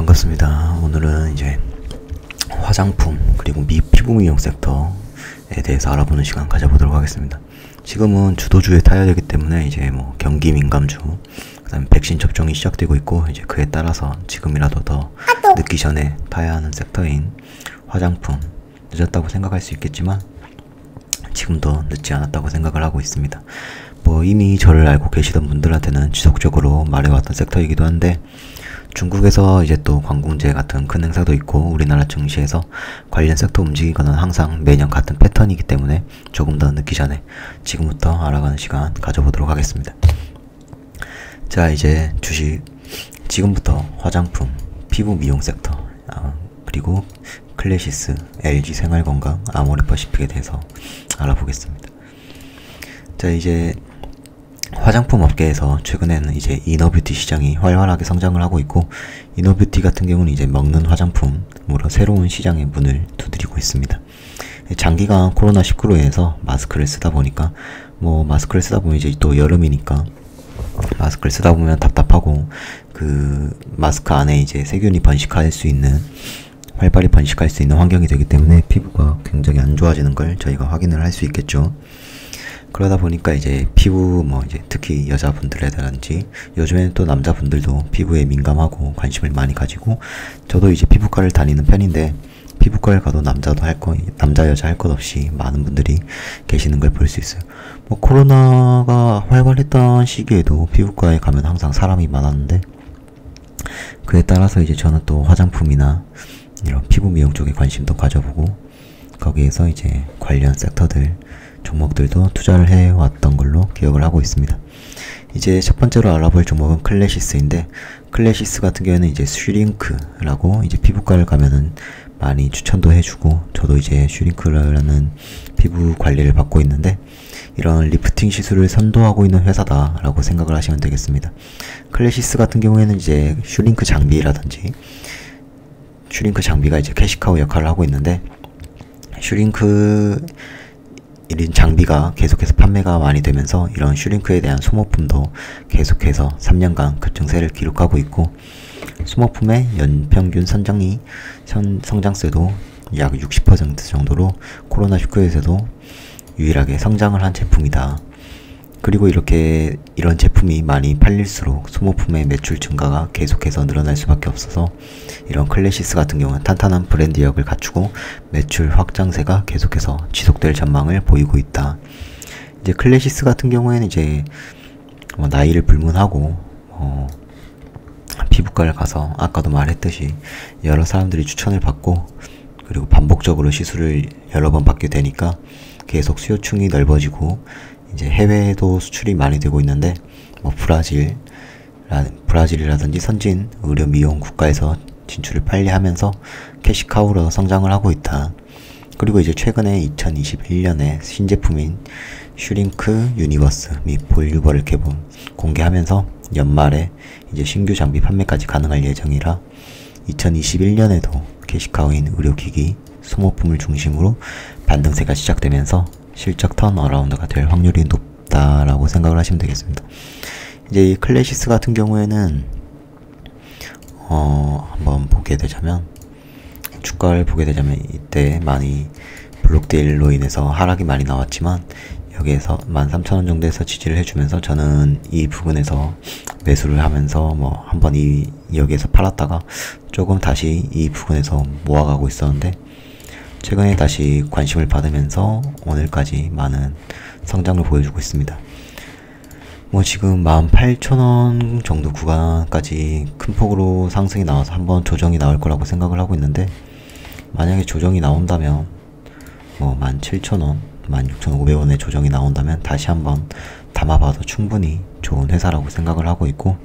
반갑습니다. 오늘은 이제 화장품 그리고 피부 미용 섹터에 대해서 알아보는 시간 가져보도록 하겠습니다. 지금은 주도주에 타야 되기 때문에 이제 뭐 경기 민감주, 그다음에 백신 접종이 시작되고 있고, 이제 그에 따라서 지금이라도 더 늦기 전에 타야 하는 섹터인 화장품, 늦었다고 생각할 수 있겠지만 지금도 늦지 않았다고 생각을 하고 있습니다. 뭐 이미 저를 알고 계시던 분들한테는 지속적으로 말해왔던 섹터이기도 한데, 중국에서 이제 또 관공제 같은 큰 행사도 있고 우리나라 증시에서 관련 섹터 움직이거나 항상 매년 같은 패턴이기 때문에 조금 더 늦기 전에 지금부터 알아가는 시간 가져보도록 하겠습니다. 자, 이제 주식, 지금부터 화장품, 피부 미용 섹터, 그리고 클래시스, LG 생활건강, 아모레퍼시픽에 대해서 알아보겠습니다. 자, 이제 화장품 업계에서 최근에는 이제 이너뷰티 시장이 활발하게 성장을 하고 있고, 이너뷰티 같은 경우는 이제 먹는 화장품으로 새로운 시장의 문을 두드리고 있습니다. 장기간 코로나19로 인해서 마스크를 쓰다 보니까, 마스크를 쓰다 보면 이제 또 여름이니까 마스크를 쓰다 보면 답답하고, 그 마스크 안에 이제 세균이 번식할 수 있는, 활발히 번식할 수 있는 환경이 되기 때문에 피부가 굉장히 안 좋아지는 걸 저희가 확인을 할 수 있겠죠. 그러다 보니까 이제 피부, 이제 특히 여자분들이라든지 요즘에는 또 남자분들도 피부에 민감하고 관심을 많이 가지고, 저도 이제 피부과를 다니는 편인데, 피부과를 가도 남자 여자 할 것 없이 많은 분들이 계시는 걸 볼 수 있어요. 코로나가 활발했던 시기에도 피부과에 가면 항상 사람이 많았는데, 그에 따라서 이제 저는 또 화장품이나 이런 피부 미용 쪽에 관심도 가져보고, 거기에서 이제 관련 섹터들, 종목들도 투자를 해왔던 걸로 기억을 하고 있습니다. 이제 첫 번째로 알아볼 종목은 클래시스인데, 클래시스 같은 경우에는 이제 슈링크라고 이제 피부과를 가면은 많이 추천도 해주고, 저도 이제 슈링크라는 피부 관리를 받고 있는데, 이런 리프팅 시술을 선도하고 있는 회사다라고 생각을 하시면 되겠습니다. 클래시스 같은 경우에는 이제 슈링크 장비가 이제 캐시카우 역할을 하고 있는데, 슈링크 이런 장비가 계속해서 판매가 많이 되면서 이런 슈링크에 대한 소모품도 계속해서 3년간 급증세를 기록하고 있고, 소모품의 연평균 성장세도 약 60% 정도로 코로나19에서도 유일하게 성장을 한 제품이다. 그리고 이렇게 이런 제품이 많이 팔릴수록 소모품의 매출 증가가 계속해서 늘어날 수밖에 없어서, 이런 클래시스 같은 경우는 탄탄한 브랜드력을 갖추고 매출 확장세가 계속해서 지속될 전망을 보이고 있다. 이제 클래시스 같은 경우에는 이제 나이를 불문하고 피부과를 가서 아까도 말했듯이 여러 사람들이 추천을 받고, 그리고 반복적으로 시술을 여러 번 받게 되니까 계속 수요층이 넓어지고, 이제 해외에도 수출이 많이 되고 있는데, 브라질이라든지 선진 의료 미용 국가에서 진출을 빨리 하면서 캐시카우로 성장을 하고 있다. 그리고 이제 최근에 2021년에 신제품인 슈링크 유니버스 및 볼유버를 공개하면서 연말에 이제 신규 장비 판매까지 가능할 예정이라, 2021년에도 캐시카우인 의료기기, 소모품을 중심으로 반등세가 시작되면서 실적 턴어라운드가 될 확률이 높다라고 생각을 하시면 되겠습니다. 이제 이 클래시스 같은 경우에는 한번 주가를 보게 되자면 이때 많이 블록딜로 인해서 하락이 많이 나왔지만, 여기에서 13,000원 정도에서 지지를 해주면서 저는 이 부분에서 매수를 하면서 한번 여기에서 팔았다가 조금 다시 이 부분에서 모아가고 있었는데, 최근에 다시 관심을 받으면서 오늘까지 많은 성장을 보여주고 있습니다. 지금 18,000원 정도 구간까지 큰 폭으로 상승이 나와서 한번 조정이 나올 거라고 생각을 하고 있는데, 만약에 조정이 나온다면 17,000원, 16,500원의 조정이 나온다면 다시 한번 담아봐도 충분히 좋은 회사라고 생각을 하고 있고,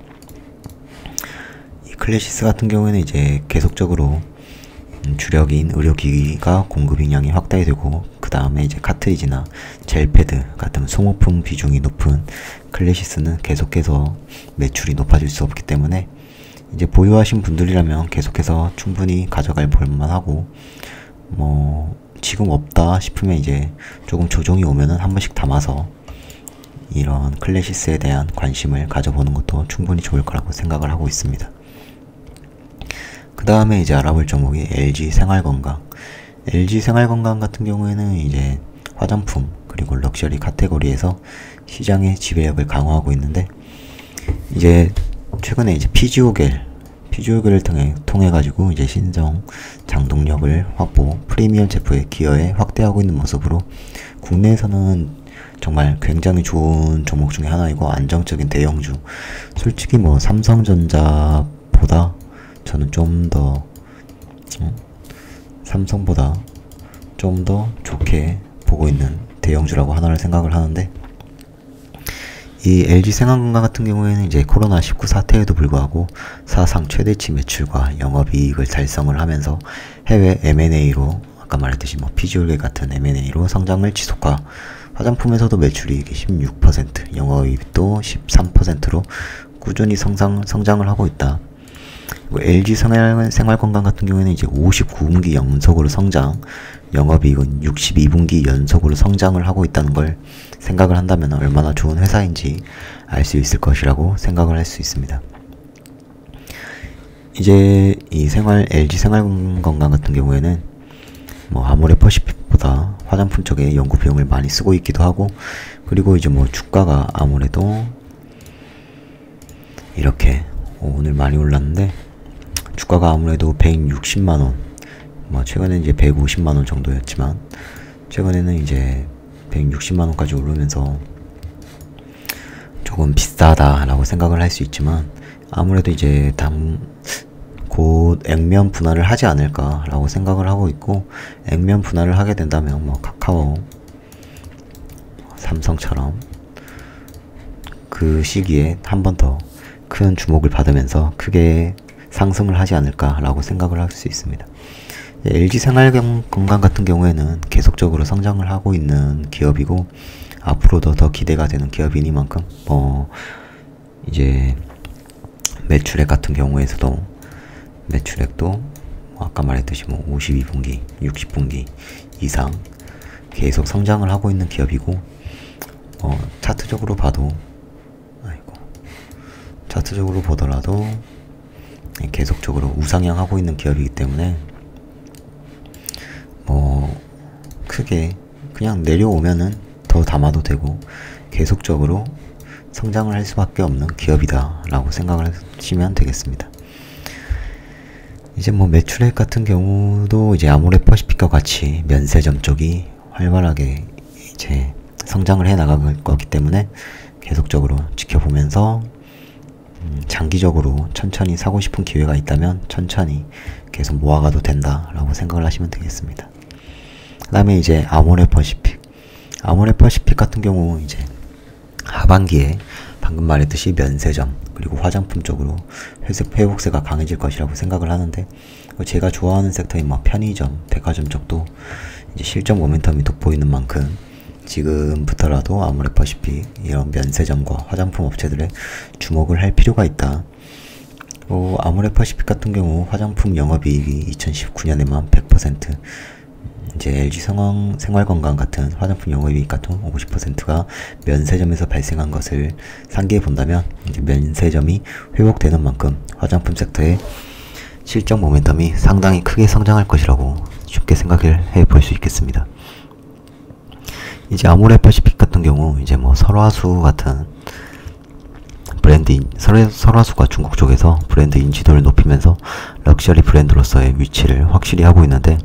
이 클래시스 같은 경우에는 이제 계속적으로 주력인 의료기기가 공급량이 확대되고, 그 다음에 이제 카트리지나 젤패드 같은 소모품 비중이 높은 클래시스는 계속해서 매출이 높아질 수 없기 때문에, 이제 보유하신 분들이라면 계속해서 충분히 가져갈 볼만하고, 지금 없다 싶으면 이제 조금 조정이 오면은 한 번씩 담아서 이런 클래시스에 대한 관심을 가져보는 것도 충분히 좋을 거라고 생각을 하고 있습니다. 그 다음에 이제 알아볼 종목이 LG 생활건강. LG 생활건강 같은 경우에는 이제 화장품 그리고 럭셔리 카테고리에서 시장의 지배력을 강화하고 있는데, 이제 최근에 이제 피지오겔을 통해 가지고 이제 신성 장동력을 확보, 프리미엄 제품의 기여에 확대하고 있는 모습으로 국내에서는 정말 굉장히 좋은 종목 중에 하나이고 안정적인 대형주. 솔직히 뭐 삼성전자보다 저는 좀 더 삼성보다 좀 더 좋게 보고 있는 대형주라고 하나를 생각을 하는데, 이 LG 생활건강 같은 경우에는 이제 코로나19 사태에도 불구하고 사상 최대치 매출과 영업이익을 달성을 하면서 해외 M&A로, 아까 말했듯이 뭐 피지올겔 같은 M&A로 성장을 지속화, 화장품에서도 매출이익이 16%, 영업이익도 13%로 꾸준히 성장을 하고 있다. LG 생활건강 같은 경우에는 이제 59분기 연속으로 성장, 영업이익은 62분기 연속으로 성장을 하고 있다는 걸 생각을 한다면 얼마나 좋은 회사인지 알 수 있을 것이라고 생각을 할 수 있습니다. 이제 이 LG 생활건강 같은 경우에는 뭐 아모레퍼시픽보다 화장품 쪽에 연구 비용을 많이 쓰고 있기도 하고, 그리고 이제 뭐 주가가 아무래도 이렇게 오늘 많이 올랐는데, 주가가 아무래도 160만원, 뭐 최근에 이제 150만원 정도였지만 최근에는 이제 160만원까지 오르면서 조금 비싸다라고 생각을 할 수 있지만, 아무래도 이제 곧 액면 분할을 하지 않을까라고 생각을 하고 있고, 액면 분할을 하게 된다면 뭐 카카오, 삼성처럼 그 시기에 한 번 더 큰 주목을 받으면서 크게 상승을 하지 않을까라고 생각을 할 수 있습니다. LG 생활건강 같은 경우에는 계속적으로 성장을 하고 있는 기업이고, 앞으로도 더 기대가 되는 기업이니만큼 이제 매출액 같은 경우에서도 매출액도 아까 말했듯이 52분기, 60분기 이상 계속 성장을 하고 있는 기업이고, 차트적으로 보더라도 계속적으로 우상향하고 있는 기업이기 때문에 크게 그냥 내려오면은 더 담아도 되고 계속적으로 성장을 할 수밖에 없는 기업이다 라고 생각을 하시면 되겠습니다. 이제 매출액 같은 경우도 이제 아모레퍼시픽과 같이 면세점 쪽이 활발하게 이제 성장을 해 나갈 거기 때문에 계속적으로 지켜보면서 장기적으로 천천히 사고 싶은 기회가 있다면 천천히 계속 모아가도 된다 라고 생각을 하시면 되겠습니다. 그 다음에 이제 아모레퍼시픽 같은 경우 이제 하반기에 방금 말했듯이 면세점 그리고 화장품 쪽으로 회복세가 강해질 것이라고 생각을 하는데, 제가 좋아하는 섹터인 편의점, 백화점 쪽도 이제 실적 모멘텀이 돋보이는 만큼 지금부터라도 아모레퍼시픽 이런 면세점과 화장품 업체들의 주목을 할 필요가 있다. 아모레퍼시픽 같은 경우 화장품 영업이익이 2019년에만 100%, 이제 LG 생활건강 같은 화장품 영업이익 같은 50%가 면세점에서 발생한 것을 상기해 본다면, 이제 면세점이 회복되는 만큼 화장품 섹터의 실적 모멘텀이 상당히 크게 성장할 것이라고 쉽게 생각을 해 볼 수 있겠습니다. 이제 아모레퍼시픽 같은 경우 이제 설화수 같은 설화수가 중국 쪽에서 브랜드 인지도를 높이면서 럭셔리 브랜드로서의 위치를 확실히 하고 있는데,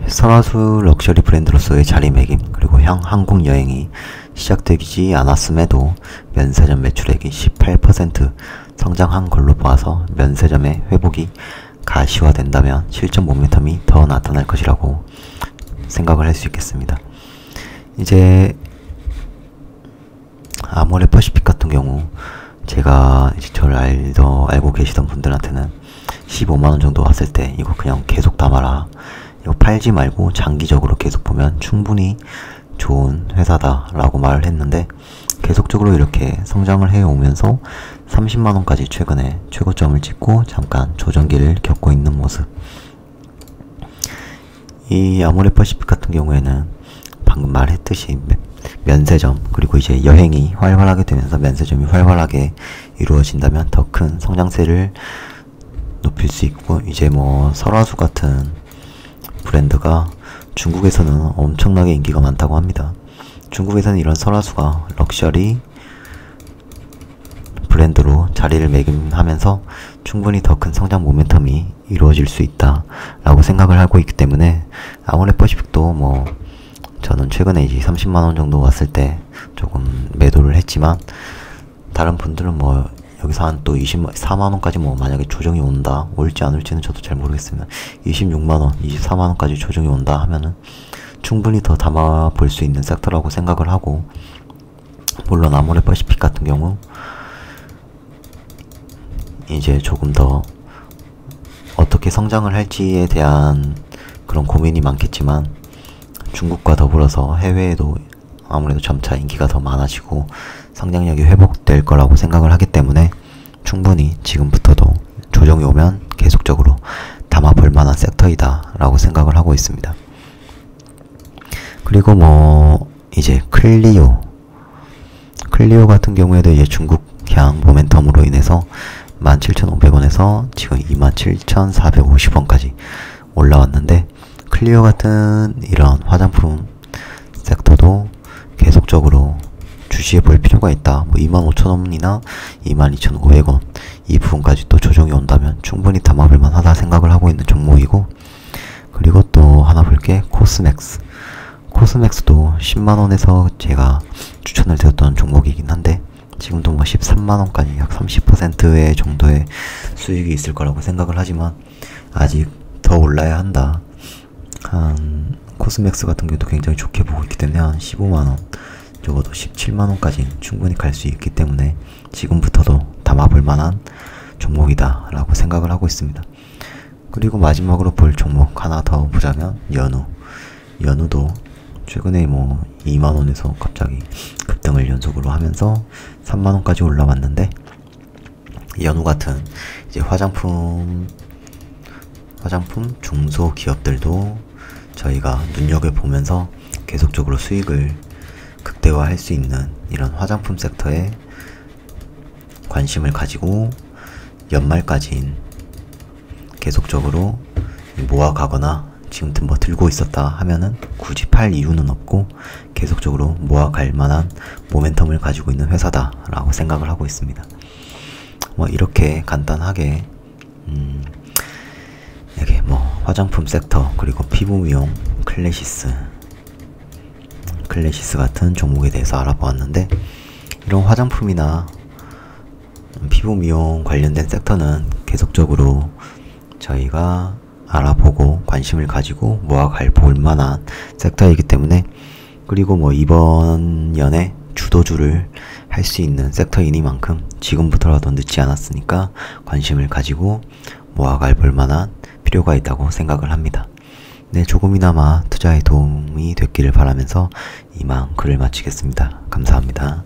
설화수 럭셔리 브랜드로서의 자리매김 그리고 항공 여행이 시작되지 않았음에도 면세점 매출액이 18% 성장한 걸로 봐서 면세점의 회복이 가시화된다면 실적 모멘텀이 더 나타날 것이라고 생각을 할 수 있겠습니다. 이제 아모레퍼시픽 같은 경우 제가 이제 저를 알고 계시던 분들한테는 15만원 정도 왔을 때 이거 그냥 계속 담아라, 이거 팔지 말고 장기적으로 계속 보면 충분히 좋은 회사다 라고 말을 했는데, 계속적으로 이렇게 성장을 해오면서 30만원까지 최근에 최고점을 찍고 잠깐 조정기를 겪고 있는 모습. 이 아모레퍼시픽 같은 경우에는 방금 말했듯이 면세점 그리고 이제 여행이 활발하게 되면서 면세점이 활발하게 이루어진다면 더 큰 성장세를 높일 수 있고, 이제 뭐 설화수 같은 브랜드가 중국에서는 엄청나게 인기가 많다고 합니다. 중국에서는 이런 설화수가 럭셔리 브랜드로 자리를 매김하면서 충분히 더 큰 성장 모멘텀이 이루어질 수 있다 라고 생각을 하고 있기 때문에, 아모레퍼시픽도 뭐 저는 최근에 이제 30만원 정도 왔을 때 조금 매도를 했지만, 다른 분들은 뭐 여기서 한 또 24만원까지 뭐 만약에 조정이 온다, 올지 안 올지는 저도 잘 모르겠습니다. 26만원, 24만원까지 조정이 온다 하면은 충분히 더 담아 볼 수 있는 섹터라고 생각을 하고, 물론 아모레퍼시픽 같은 경우 이제 조금 더 어떻게 성장을 할지에 대한 그런 고민이 많겠지만, 중국과 더불어서 해외에도 아무래도 점차 인기가 더 많아지고 성장력이 회복될 거라고 생각을 하기 때문에, 충분히 지금부터도 조정이 오면 계속적으로 담아볼 만한 섹터이다 라고 생각을 하고 있습니다. 그리고 뭐 이제 클리오 같은 경우에도 이제 중국향 모멘텀으로 인해서 17,500원에서 지금 27,450원까지 올라왔는데, 클리오 같은 이런 화장품 섹터도 계속적으로 주시해 볼 필요가 있다. 뭐 25,000원이나 22,500원 이 부분까지 또 조정이 온다면 충분히 담아볼 만하다 생각을 하고 있는 종목이고, 그리고 또 하나 볼게, 코스맥스도 10만원에서 제가 추천을 드렸던 종목이긴 한데, 지금도 뭐 13만원까지 약 30%의 정도의 수익이 있을 거라고 생각을 하지만, 아직 더 올라야 한다. 한 코스맥스 같은 경우도 굉장히 좋게 보고 있기 때문에 한 15만원, 적어도 17만원까지 충분히 갈 수 있기 때문에 지금부터도 담아볼 만한 종목이다 라고 생각을 하고 있습니다. 그리고 마지막으로 볼 종목 하나 더 보자면 연우도 최근에 뭐 2만원에서 갑자기 급등을 연속으로 하면서 3만원까지 올라왔는데, 연우 같은 이제 화장품 중소기업들도 저희가 눈여겨보면서 계속적으로 수익을 극대화할 수 있는 이런 화장품 섹터에 관심을 가지고 연말까지 계속적으로 모아가거나 지금 뭐 들고 있었다 하면은 굳이 팔 이유는 없고 계속적으로 모아갈 만한 모멘텀을 가지고 있는 회사다 라고 생각을 하고 있습니다. 뭐 이렇게 간단하게 이게 뭐 화장품 섹터, 그리고 피부 미용, 클래시스 같은 종목에 대해서 알아보았는데, 이런 화장품이나 피부 미용 관련된 sek터는 계속적으로 저희가 알아보고 관심을 가지고 모아갈 볼만한 섹터이기 때문에, 그리고 뭐 이번 연에 주도주를 할 수 있는 섹터이니만큼 지금부터라도 늦지 않았으니까 관심을 가지고 모아갈 볼만한 필요가 있다고 생각을 합니다. 네, 조금이나마 투자에 도움이 됐기를 바라면서 이만 글을 마치겠습니다. 감사합니다.